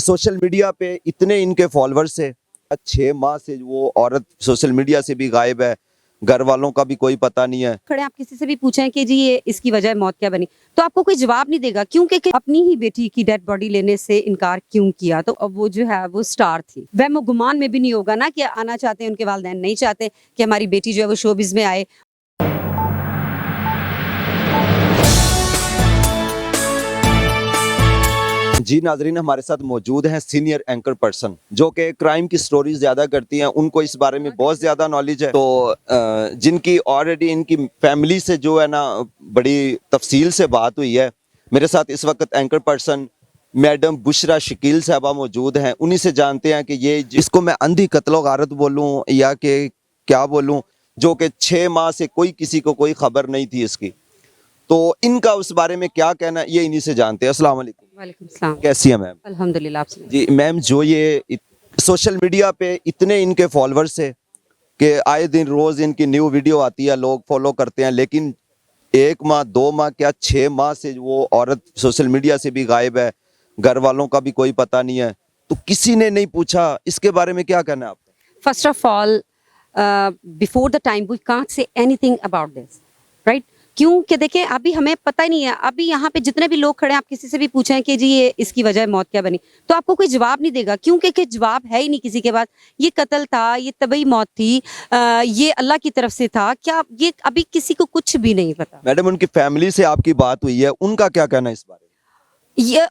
Social media पे इतने इनके फॉलोअर्स है, 6 माह से वो औरत सोशल मीडिया से भी गायब है, घर वालों का भी कोई पता नहीं है। खड़े आप किसी से भी पूछें कि जी ये इसकी वजह मौत क्या बनी, तो आपको कोई जवाब नहीं देगा, क्योंकि कि अपनी ही बेटी की डेड बॉडी लेने से इनकार क्यों किया। तो अब वो जो है वो स्टार थी, वहम गुमान में भी नहीं होगा ना कि आना चाहते हैं, उनके वालिदैन नहीं चाहते कि हमारी बेटी जो है वो शोबिज में आए। जी नाजरीन, हमारे साथ मौजूद हैं सीनियर एंकर पर्सन जो कि क्राइम की स्टोरीज ज्यादा करती हैं, उनको इस बारे में बहुत ज्यादा नॉलेज है। तो जिनकी ऑलरेडी इनकी फैमिली से जो है ना बड़ी तफसील से बात हुई है। मेरे साथ इस वक्त anchor person madam Bushra Shakeel साहबा मौजूद हैं। उन्हीं से जानते हैं कि ये जिसको मैं अंधी कत्लो गारत बोलूं या कि क्या बोलूं, जो कि 6 माह से कोई किसी को कोई खबर नहीं थी इसकी, तो इनका उस बारे में क्या कहना है ये इन्हीं से जानते हैं। अस्सलाम वालेकुम। वालेकुम सलाम। कैसी है मैम? अल्हम्दुलिल्लाह। आप सुनाइए। जी मैम, जो ये सोशल मीडिया पे इतने इनके फॉलोअर्स है कि आए दिन रोज इनकी न्यू वीडियो आती है, लोग फॉलो करते हैं, लेकिन 1 माह 2 माह क्या 6 माह से वो औरत सोशल मीडिया से भी गायब है, घर वालों का भी कोई पता नहीं है, तो किसी ने नहीं पूछा। इसके बारे में क्या कहना है आपका? First of all, before the time we can't say anything about this, right? क्योंकि देखिए अभी हमें पता ही नहीं है। अभी यहाँ पे जितने भी लोग खड़े हैं, आप किसी से भी पूछें कि जी ये इसकी वजह मौत क्या बनी, तो आपको कोई जवाब नहीं देगा, क्योंकि कि जवाब है ही नहीं किसी के पास। ये कत्ल था, ये तबई मौत थी, ये अल्लाह की तरफ से था क्या, ये अभी किसी को कुछ भी नहीं पता। मैडम, उनकी फैमिली से आपकी बात हुई है, उनका क्या कहना है इस बारे में?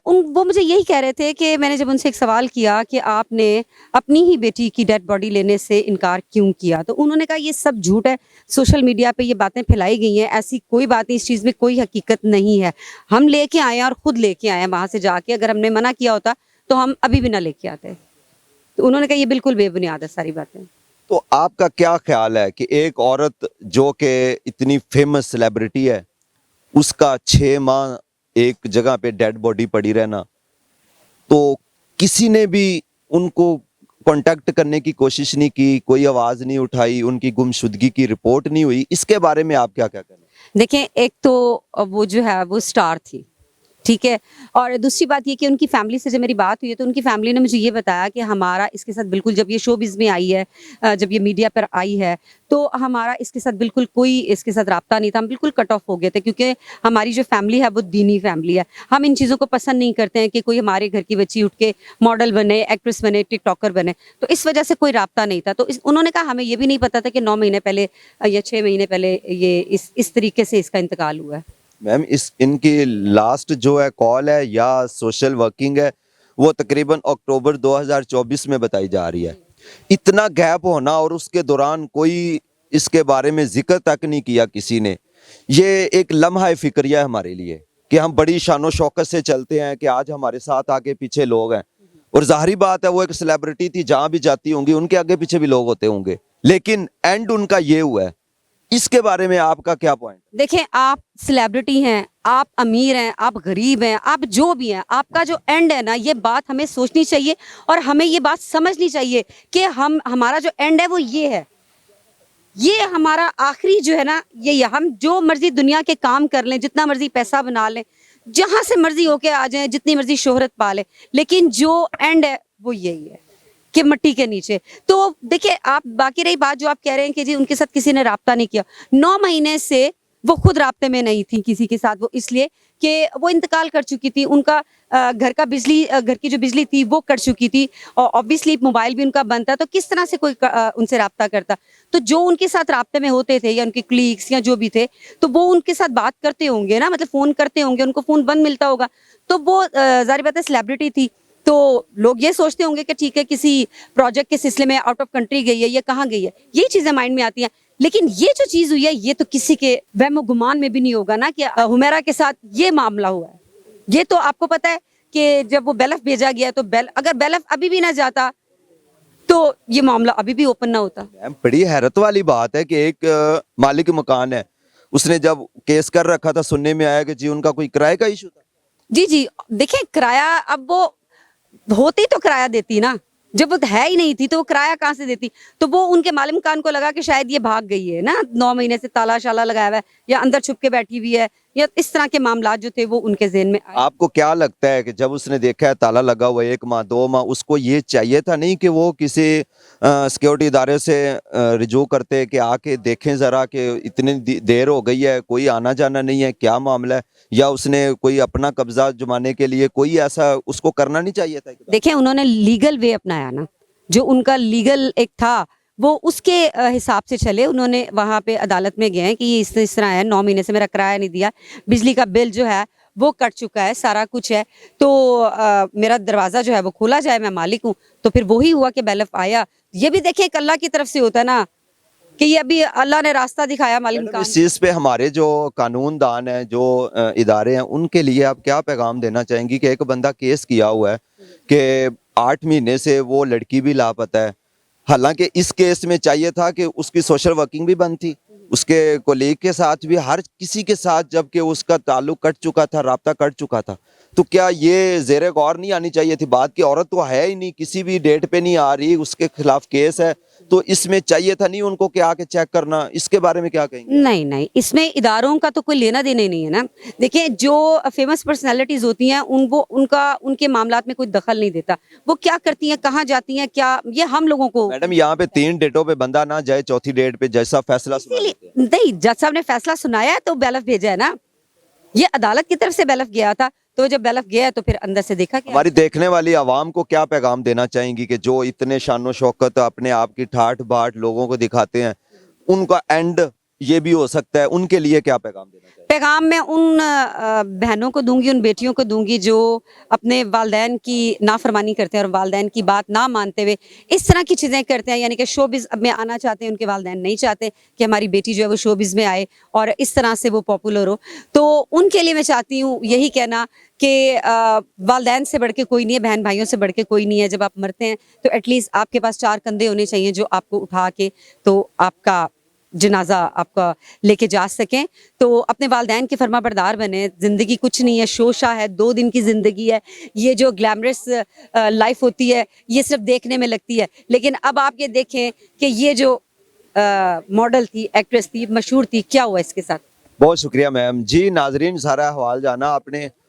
वो मुझे यही कह रहे थे कि मैंने जब उनसे एक सवाल किया कि आपने अपनी ही बेटी की डेड बॉडी लेने से इनकार क्यों किया, तो उन्होंने कहा ये सब झूठ है, सोशल मीडिया पे ये बातें फैलाई गई हैं, ऐसी कोई बात नहीं, इस चीज़ में कोई हकीकत नहीं है। हम लेके आए हैं और ख़ुद लेके आए हैं वहाँ से जाके, अगर हमने मना किया होता तो हम अभी भी ना लेके आते। तो उन्होंने कहा ये बिल्कुल बेबुनियाद है सारी बातें। तो आपका क्या ख्याल है कि एक औरत जो कि इतनी फेमस सेलिब्रिटी है, उसका 6 माह एक जगह पे डेड बॉडी पड़ी रहना, तो किसी ने भी उनको कांटेक्ट करने की कोशिश नहीं की, कोई आवाज नहीं उठाई, उनकी गुमशुदगी की रिपोर्ट नहीं हुई, इसके बारे में आप क्या कहना है? देखें, एक तो वो जो है वो स्टार थी, ठीक है, और दूसरी बात ये कि उनकी फैमिली से जब मेरी बात हुई है तो उनकी फैमिली ने मुझे ये बताया कि हमारा इसके साथ बिल्कुल, जब ये शोबिज़ में आई है, जब ये मीडिया पर आई है, तो हमारा इसके साथ बिल्कुल कोई इसके साथ राब्ता नहीं था। हम बिल्कुल कट ऑफ हो गए थे, क्योंकि हमारी जो फैमिली है वो दीनी फैमिली है। हम इन चीज़ों को पसंद नहीं करते हैं कि कोई हमारे घर की बच्ची उठ के मॉडल बने, एक्ट्रेस बने, टिकटॉकर बने, तो इस वजह से कोई राब्ता नहीं था। तो उन्होंने कहा हमें ये भी नहीं पता था कि 9 महीने पहले या 6 महीने पहले ये इस तरीके से इसका इंतकाल हुआ है। मैम, इस इनकी लास्ट जो है कॉल है या सोशल वर्किंग है, वो तकरीबन अक्टूबर 2024 में बताई जा रही है। इतना गैप होना और उसके दौरान कोई इसके बारे में जिक्र तक नहीं किया किसी ने, ये एक लम्हा फिक्रिया है हमारे लिए कि हम बड़ी शानो शौकत से चलते हैं कि आज हमारे साथ आगे पीछे लोग हैं, और जाहिर बात है वो एक सेलिब्रिटी थी, जहां भी जाती होंगी उनके आगे पीछे भी लोग होते होंगे, लेकिन एंड उनका ये हुआ है। इसके बारे में आपका क्या पॉइंट? देखें, आप सेलिब्रिटी हैं, आप अमीर हैं, आप गरीब हैं, आप जो भी हैं, आपका जो एंड है ना, ये बात हमें सोचनी चाहिए और हमें ये बात समझनी चाहिए कि हमारा जो एंड है वो ये है, ये हमारा आखिरी जो है ना, ये हम जो मर्जी दुनिया के काम कर लें, जितना मर्जी पैसा बना लें, जहां से मर्जी होके आ जाएं, जितनी मर्जी शोहरत पा लें, लेकिन जो एंड है वो यही है कि मिट्टी के नीचे। तो देखिए, आप बाकी रही बात जो आप कह रहे हैं कि जी उनके साथ किसी ने राब्ता नहीं किया, 9 महीने से वो खुद राब्ते में नहीं थी किसी के साथ, वो इसलिए कि वो इंतकाल कर चुकी थी, उनका घर की जो बिजली थी वो कट चुकी थी, और ऑब्वियसली मोबाइल भी उनका बंद था, तो किस तरह से कोई उनसे राब्ता करता। तो जो उनके साथ राब्ते में होते थे या उनके क्लीग्स या जो भी थे, तो वो उनके साथ बात करते होंगे ना, मतलब फ़ोन करते होंगे, उनको फ़ोन बंद मिलता होगा, तो वो ज़ाहिर बात है सेलिब्रिटी थी, तो लोग ये सोचते होंगे कि ठीक है किसी प्रोजेक्ट के सिलसिले में आउट ऑफ कंट्री गई है या कहाँ गई है, ये चीज़ें माइंड में आती हैं। लेकिन ये जो चीज़ हुई है, ये तो किसी के वहम गुमान में भी नहीं होगा ना कि हुमैरा के साथ ये मामला हुआ है। ये तो आपको पता है कि जब वो बेलफ भेजा गया, तो अगर बेलफ अभी भी ना जाता तो ये मामला अभी भी ओपन ना होता। मैम, बड़ी हैरत वाली बात है कि एक मालिक मकान है, उसने जब केस कर रखा था, सुनने में आया कि जी उनका कोई किराए का इशू था। जी जी, देखिए किराया, अब वो होती तो किराया देती ना, जब वो है ही नहीं थी तो वो किराया कहाँ से देती। तो वो उनके मालिक मकान को लगा कि शायद ये भाग गई है ना, 9 महीने से ताला शाला लगाया हुआ है या अंदर छुप के बैठी हुई है या इस तरह के मामला जो थे वो उनके ज़हन में आए। आपको क्या लगता है कि जब उसने देखा है ताला लगा हुआ है 1 माह 2 माह, उसको ये चाहिए था नहीं कि वो किसी सिक्योरिटी इदारे से रिजू करते कि आके देखें ज़रा कि इतनी देर हो गई है, कोई आना जाना नहीं है, क्या मामला है, या उसने कोई अपना कब्जा जमाने के लिए कोई ऐसा उसको करना नहीं चाहिए था? देखें उन्होंने लीगल वे अपनाया ना, जो उनका लीगल एक था वो उसके हिसाब से चले। उन्होंने वहाँ पे अदालत में गए कि ये इस तरह है, 9 महीने से मेरा किराया नहीं दिया, बिजली का बिल जो है वो कट चुका है, सारा कुछ है, तो मेरा दरवाज़ा जो है वो खोला जाए, मैं मालिक हूँ। तो फिर वही हुआ कि बैलफ आया। ये भी देखिए एक अल्लाह की तरफ से होता है ना, कि ये अभी अल्लाह ने रास्ता दिखाया मालिक मैडम, इस चीज़ पे हमारे जो कानूनदान हैं, जो इदारे हैं, उनके लिए आप क्या पैगाम देना चाहेंगी कि एक बंदा केस किया हुआ है कि 8 महीने से वो लड़की भी लापता है, हालांकि इस केस में चाहिए था कि उसकी सोशल वर्किंग भी बंद थी, उसके कोलीग के साथ भी, हर किसी के साथ, जबकि उसका ताल्लुक कट चुका था, राब्ता कट चुका था। तो क्या ये ज़ेरे गौर नहीं आनी चाहिए थी बात की? औरत तो है ही नहीं, किसी भी डेट पे नहीं आ रही, उसके खिलाफ केस है, तो इसमें चाहिए था नहीं उनको कि आके चेक करना? इसके बारे में क्या कहेंगे? नहीं नहीं, इसमें इदारों का तो कोई लेना देना ही नहीं है ना। देखिए जो फेमस पर्सनालिटीज होती हैं उनके मामलात में कोई दखल नहीं देता। वो क्या करती हैं, कहाँ जाती हैं, क्या, ये हम लोगों को। मैडम, यहाँ पे 3 डेटों पे बंदा ना जाए, चौथी डेट पे जैसा फैसला सुना देते हैं। नहीं, जज साहब ने फैसला सुनाया है तो बैलफ भेजा है ना, ये अदालत की तरफ से बैलफ गया था, तो जब बैलफ गया है तो फिर अंदर से देखा गया। हमारी देखने वाली आवाम को क्या पैगाम देना चाहेंगी कि जो इतने शानो शौकत अपने आप की ठाठ बाट लोगों को दिखाते हैं, उनका एंड ये भी हो सकता है, उनके लिए क्या पैगाम देना चाहिए? पैगाम मैं उन बहनों को दूंगी, उन बेटियों को दूंगी जो अपने वालदैन की नाफरमानी करते हैं और वालदैन की बात ना मानते हुए इस तरह की चीज़ें करते हैं, यानी कि शोबिज़ में आना चाहते हैं, उनके वालदैन नहीं चाहते कि हमारी बेटी जो है वो शोबिज़ में आए और इस तरह से वो पॉपुलर हो। तो उनके लिए मैं चाहती हूँ यही कहना कि वालदैन से बढ़ के कोई नहीं है, बहन भाइयों से बढ़ के कोई नहीं है। जब आप मरते हैं तो एटलीस्ट आपके पास 4 कंधे होने चाहिए जो आपको उठा के तो आपका जनाजा आपका लेके जा सकें। तो अपने वालदैन के फर्माबरदार बने। ज़िंदगी कुछ नहीं है, शोशा है, 2 दिन की ज़िंदगी है। ये जो ग्लैमरस लाइफ होती है ये सिर्फ देखने में लगती है, लेकिन अब आप ये देखें कि ये जो मॉडल थी, एक्ट्रेस थी, मशहूर थी, क्या हुआ इसके साथ। बहुत शुक्रिया मैम। जी नाजरीन, सारा अहवाल जाना आपने,